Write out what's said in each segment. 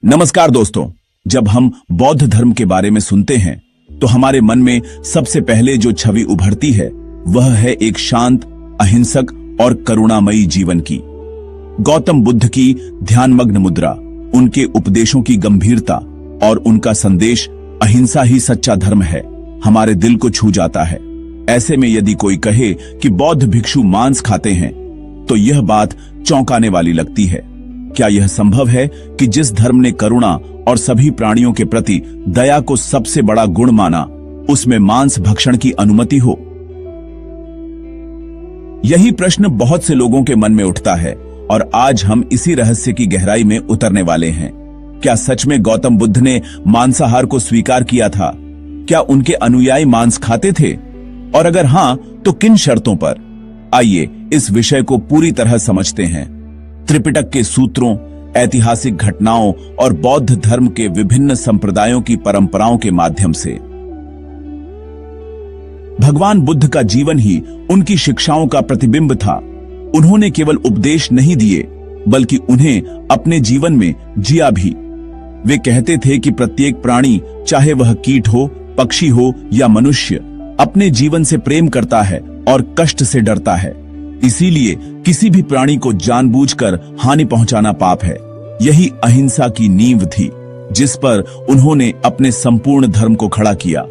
नमस्कार दोस्तों, जब हम बौद्ध धर्म के बारे में सुनते हैं तो हमारे मन में सबसे पहले जो छवि उभरती है वह है एक शांत, अहिंसक और करुणामयी जीवन की। गौतम बुद्ध की ध्यानमग्न मुद्रा, उनके उपदेशों की गंभीरता और उनका संदेश अहिंसा ही सच्चा धर्म है, हमारे दिल को छू जाता है। ऐसे में यदि कोई कहे कि बौद्ध भिक्षु मांस खाते हैं तो यह बात चौंकाने वाली लगती है। क्या यह संभव है कि जिस धर्म ने करुणा और सभी प्राणियों के प्रति दया को सबसे बड़ा गुण माना, उसमें मांस भक्षण की अनुमति हो? यही प्रश्न बहुत से लोगों के मन में उठता है और आज हम इसी रहस्य की गहराई में उतरने वाले हैं। क्या सच में गौतम बुद्ध ने मांसाहार को स्वीकार किया था? क्या उनके अनुयायी मांस खाते थे? और अगर हां, तो किन शर्तों पर? आइए इस विषय को पूरी तरह समझते हैं। त्रिपिटक के सूत्रों, ऐतिहासिक घटनाओं और बौद्ध धर्म के विभिन्न संप्रदायों की परंपराओं के माध्यम से। भगवान बुद्ध का जीवन ही उनकी शिक्षाओं का प्रतिबिंब था। उन्होंने केवल उपदेश नहीं दिए, बल्कि उन्हें अपने जीवन में जिया भी। वे कहते थे कि प्रत्येक प्राणी, चाहे वह कीट हो, पक्षी हो या मनुष्य, अपने जीवन से प्रेम करता है और कष्ट से डरता है। इसीलिए किसी भी प्राणी को जानबूझकर हानि पहुंचाना पाप है। यही अहिंसा की नींव थी, जिस पर उन्होंने अपने संपूर्ण धर्म को खड़ा किया।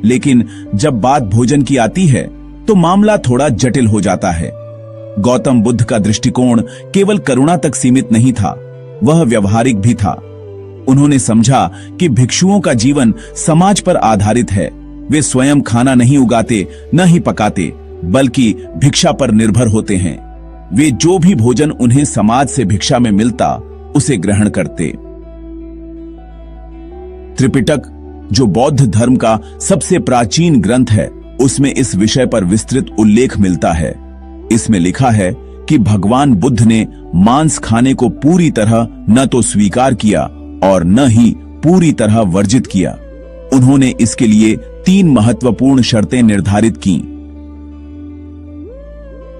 लेकिन जब बात भोजन की आती है तो मामला थोड़ा जटिल हो जाता है। गौतम बुद्ध का दृष्टिकोण केवल करुणा तक सीमित नहीं था, वह व्यवहारिक भी था। उन्होंने समझा कि भिक्षुओं का जीवन समाज पर आधारित है। वे स्वयं खाना नहीं उगाते, न ही पकाते, बल्कि भिक्षा पर निर्भर होते हैं। वे जो भी भोजन उन्हें समाज से भिक्षा में मिलता, उसे ग्रहण करते। त्रिपिटक, जो बौद्ध धर्म का सबसे प्राचीन ग्रंथ है, उसमें इस विषय पर विस्तृत उल्लेख मिलता है। इसमें लिखा है कि भगवान बुद्ध ने मांस खाने को पूरी तरह न तो स्वीकार किया और न ही पूरी तरह वर्जित किया। उन्होंने इसके लिए 3 महत्वपूर्ण शर्तें निर्धारित की।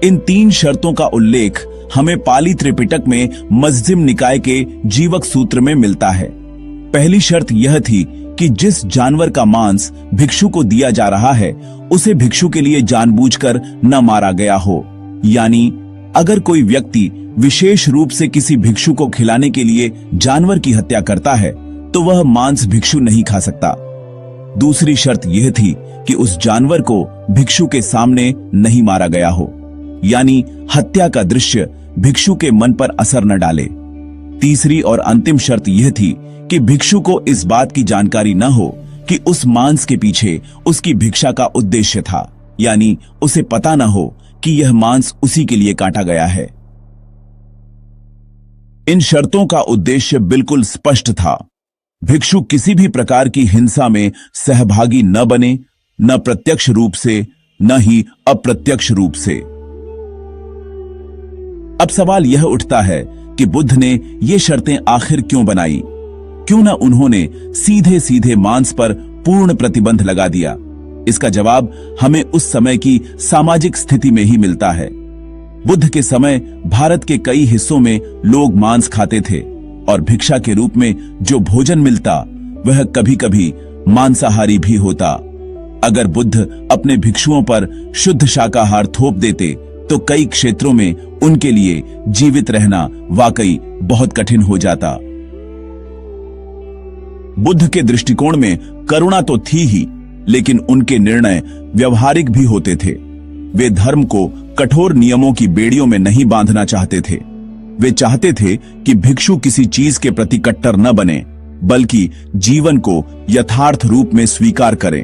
इन 3 शर्तों का उल्लेख हमें पाली त्रिपिटक में मजजिम निकाय के जीवक सूत्र में मिलता है। पहली शर्त यह थी कि जिस जानवर का मांस भिक्षु को दिया जा रहा है, उसे भिक्षु के लिए जानबूझकर न मारा गया हो। यानी अगर कोई व्यक्ति विशेष रूप से किसी भिक्षु को खिलाने के लिए जानवर की हत्या करता है, तो वह मांस भिक्षु नहीं खा सकता। दूसरी शर्त यह थी कि उस जानवर को भिक्षु के सामने नहीं मारा गया हो, यानी हत्या का दृश्य भिक्षु के मन पर असर न डाले। तीसरी और अंतिम शर्त यह थी कि भिक्षु को इस बात की जानकारी न हो कि उस मांस के पीछे उसकी भिक्षा का उद्देश्य था, यानी उसे पता न हो कि यह मांस उसी के लिए काटा गया है। इन शर्तों का उद्देश्य बिल्कुल स्पष्ट था। भिक्षु किसी भी प्रकार की हिंसा में सहभागी न बने, न प्रत्यक्ष रूप से न ही अप्रत्यक्ष रूप से। अब सवाल यह उठता है कि बुद्ध ने ये शर्तें आखिर क्यों बनाई? क्यों न उन्होंने सीधे सीधे मांस पर पूर्ण प्रतिबंध लगा दिया? इसका जवाब हमें उस समय की सामाजिक स्थिति में ही मिलता है। बुद्ध के समय भारत के कई हिस्सों में लोग मांस खाते थे और भिक्षा के रूप में जो भोजन मिलता वह कभी कभी मांसाहारी भी होता। अगर बुद्ध अपने भिक्षुओं पर शुद्ध शाकाहार थोप देते तो कई क्षेत्रों में उनके लिए जीवित रहना वाकई बहुत कठिन हो जाता। बुद्ध के दृष्टिकोण में करुणा तो थी ही, लेकिन उनके निर्णय व्यवहारिक भी होते थे। वे धर्म को कठोर नियमों की बेड़ियों में नहीं बांधना चाहते थे। वे चाहते थे कि भिक्षु किसी चीज के प्रति कट्टर न बने, बल्कि जीवन को यथार्थ रूप में स्वीकार करें।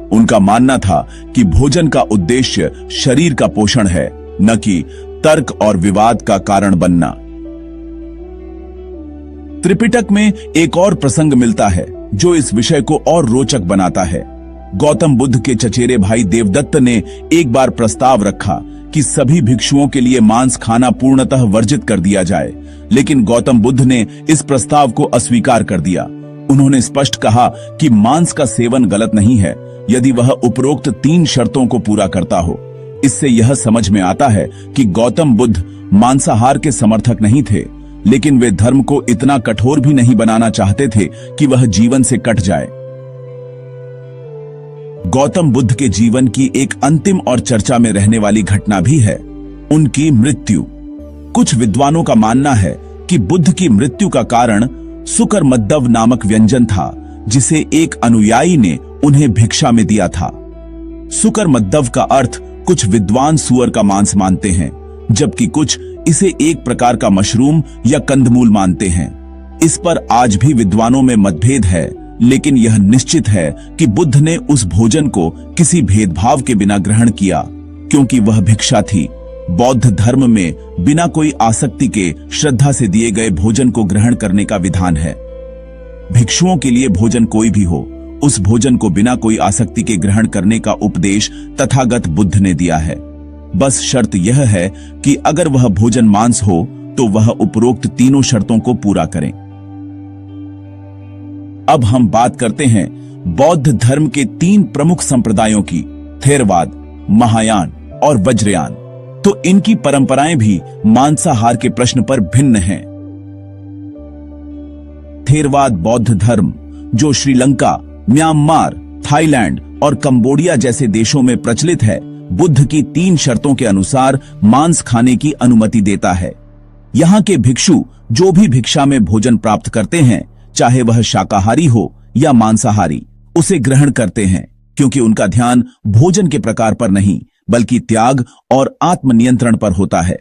उनका मानना था कि भोजन का उद्देश्य शरीर का पोषण है, न कि तर्क और विवाद का कारण बनना। त्रिपिटक में एक और प्रसंग मिलता है जो इस विषय को और रोचक बनाता है। गौतम बुद्ध के चचेरे भाई देवदत्त ने एक बार प्रस्ताव रखा कि सभी भिक्षुओं के लिए मांस खाना पूर्णतः वर्जित कर दिया जाए, लेकिन गौतम बुद्ध ने इस प्रस्ताव को अस्वीकार कर दिया। उन्होंने स्पष्ट कहा कि मांस का सेवन गलत नहीं है, यदि वह उपरोक्त 3 शर्तों को पूरा करता हो। इससे यह समझ में आता है कि गौतम बुद्ध मांसाहार के समर्थक नहीं थे, लेकिन वे धर्म को इतना कठोर भी नहीं बनाना चाहते थे कि वह जीवन से कट जाए। गौतम बुद्ध के जीवन की एक अंतिम और चर्चा में रहने वाली घटना भी है, उनकी मृत्यु। कुछ विद्वानों का मानना है कि बुद्ध की मृत्यु का कारण सुकरमद्दव नामक व्यंजन था, जिसे एक अनुयायी ने उन्हें भिक्षा में दिया था। सुकरमद्दव का अर्थ कुछ विद्वान सुअर का मांस मानते हैं, जबकि कुछ इसे एक प्रकार का मशरूम या कंदमूल मानते हैं। इस पर आज भी विद्वानों में मतभेद है, लेकिन यह निश्चित है कि बुद्ध ने उस भोजन को किसी भेदभाव के बिना ग्रहण किया, क्योंकि वह भिक्षा थी। बौद्ध धर्म में बिना कोई आसक्ति के श्रद्धा से दिए गए भोजन को ग्रहण करने का विधान है। भिक्षुओं के लिए भोजन कोई भी हो, उस भोजन को बिना कोई आसक्ति के ग्रहण करने का उपदेश तथागत बुद्ध ने दिया है। बस शर्त यह है कि अगर वह भोजन मांस हो तो वह उपरोक्त तीनों शर्तों को पूरा करें। अब हम बात करते हैं बौद्ध धर्म के 3 प्रमुख संप्रदायों की, थेरवाद, महायान और वज्रयान। तो इनकी परंपराएं भी मांसाहार के प्रश्न पर भिन्न हैं। थेरवाद बौद्ध धर्म, जो श्रीलंका, म्यांमार, थाईलैंड और कंबोडिया जैसे देशों में प्रचलित है, बुद्ध की 3 शर्तों के अनुसार मांस खाने की अनुमति देता है। यहाँ के भिक्षु जो भी भिक्षा में भोजन प्राप्त करते हैं, चाहे वह शाकाहारी हो या मांसाहारी, उसे ग्रहण करते हैं, क्योंकि उनका ध्यान भोजन के प्रकार पर नहीं बल्कि त्याग और आत्मनियंत्रण पर होता है।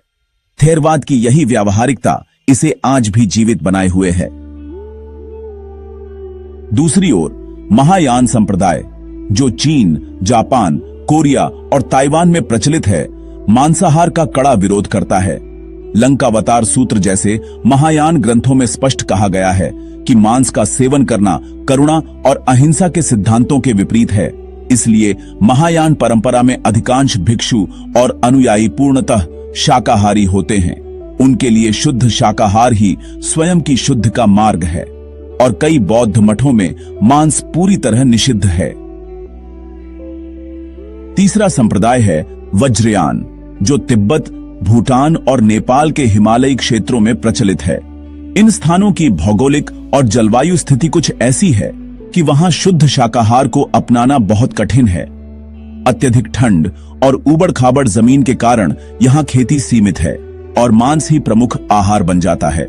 थेरवाद की यही व्यावहारिकता इसे आज भी जीवित बनाए हुए है। दूसरी ओर महायान संप्रदाय, जो चीन, जापान, कोरिया और ताइवान में प्रचलित है, मांसाहार का कड़ा विरोध करता है। लंकावतार सूत्र जैसे महायान ग्रंथों में स्पष्ट कहा गया है कि मांस का सेवन करना करुणा और अहिंसा के सिद्धांतों के विपरीत है। इसलिए महायान परंपरा में अधिकांश भिक्षु और अनुयायी पूर्णतः शाकाहारी होते हैं। उनके लिए शुद्ध शाकाहार ही स्वयं की शुद्ध का मार्ग है, और कई बौद्ध मठों में मांस पूरी तरह निषिद्ध है। तीसरा संप्रदाय है वज्रयान, जो तिब्बत, भूटान और नेपाल के हिमालयी क्षेत्रों में प्रचलित है। इन स्थानों की भौगोलिक और जलवायु स्थिति कुछ ऐसी है कि वहां शुद्ध शाकाहार को अपनाना बहुत कठिन है। अत्यधिक ठंड और ऊबड़-खाबड़ जमीन के कारण यहां खेती सीमित है और मांस ही प्रमुख आहार बन जाता है।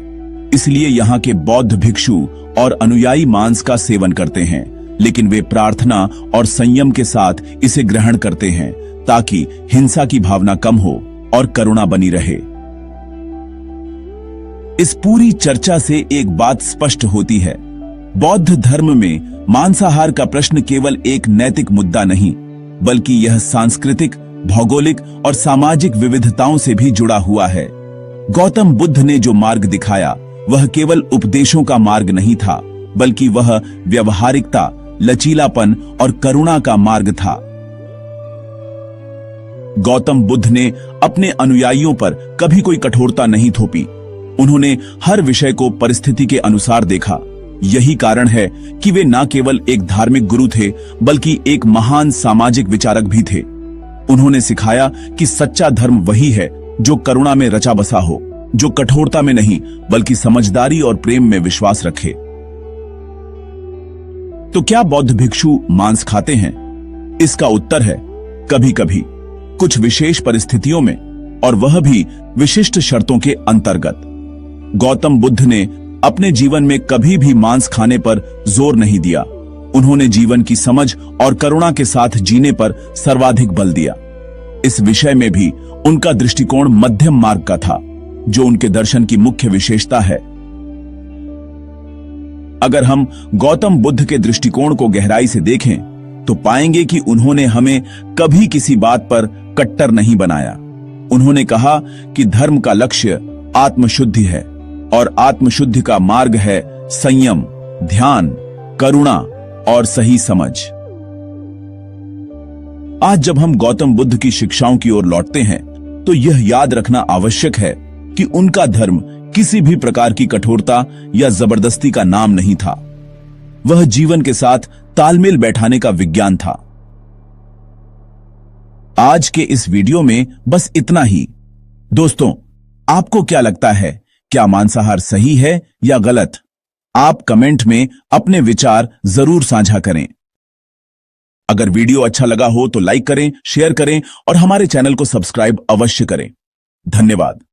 इसलिए यहाँ के बौद्ध भिक्षु और अनुयायी मांस का सेवन करते हैं, लेकिन वे प्रार्थना और संयम के साथ इसे ग्रहण करते हैं, ताकि हिंसा की भावना कम हो और करुणा बनी रहे। इस पूरी चर्चा से एक बात स्पष्ट होती है, बौद्ध धर्म में मांसाहार का प्रश्न केवल एक नैतिक मुद्दा नहीं, बल्कि यह सांस्कृतिक, भौगोलिक और सामाजिक विविधताओं से भी जुड़ा हुआ है। गौतम बुद्ध ने जो मार्ग दिखाया, वह केवल उपदेशों का मार्ग नहीं था, बल्कि वह व्यवहारिकता, लचीलापन और करुणा का मार्ग था। गौतम बुद्ध ने अपने अनुयायियों पर कभी कोई कठोरता नहीं थोपी। उन्होंने हर विषय को परिस्थिति के अनुसार देखा। यही कारण है कि वे न केवल एक धार्मिक गुरु थे, बल्कि एक महान सामाजिक विचारक भी थे। उन्होंने सिखाया कि सच्चा धर्म वही है जो करुणा में रचा बसा हो, जो कठोरता में नहीं बल्कि समझदारी और प्रेम में विश्वास रखे। तो क्या बौद्ध भिक्षु मांस खाते हैं? इसका उत्तर है कभी कभी, कुछ विशेष परिस्थितियों में, और वह भी विशिष्ट शर्तों के अंतर्गत। गौतम बुद्ध ने अपने जीवन में कभी भी मांस खाने पर जोर नहीं दिया। उन्होंने जीवन की समझ और करुणा के साथ जीने पर सर्वाधिक बल दिया। इस विषय में भी उनका दृष्टिकोण मध्यम मार्ग का था, जो उनके दर्शन की मुख्य विशेषता है। अगर हम गौतम बुद्ध के दृष्टिकोण को गहराई से देखें, तो पाएंगे कि उन्होंने हमें कभी किसी बात पर कट्टर नहीं बनाया। उन्होंने कहा कि धर्म का लक्ष्य आत्मशुद्धि है, और आत्मशुद्धि का मार्ग है संयम, ध्यान, करुणा और सही समझ। आज जब हम गौतम बुद्ध की शिक्षाओं की ओर लौटते हैं, तो यह याद रखना आवश्यक है कि उनका धर्म किसी भी प्रकार की कठोरता या जबरदस्ती का नाम नहीं था। वह जीवन के साथ तालमेल बैठाने का विज्ञान था। आज के इस वीडियो में बस इतना ही। दोस्तों, आपको क्या लगता है क्या मांसाहार सही है या गलत? आप कमेंट में अपने विचार जरूर साझा करें। अगर वीडियो अच्छा लगा हो तो लाइक करें, शेयर करें और हमारे चैनल को सब्सक्राइब अवश्य करें। धन्यवाद।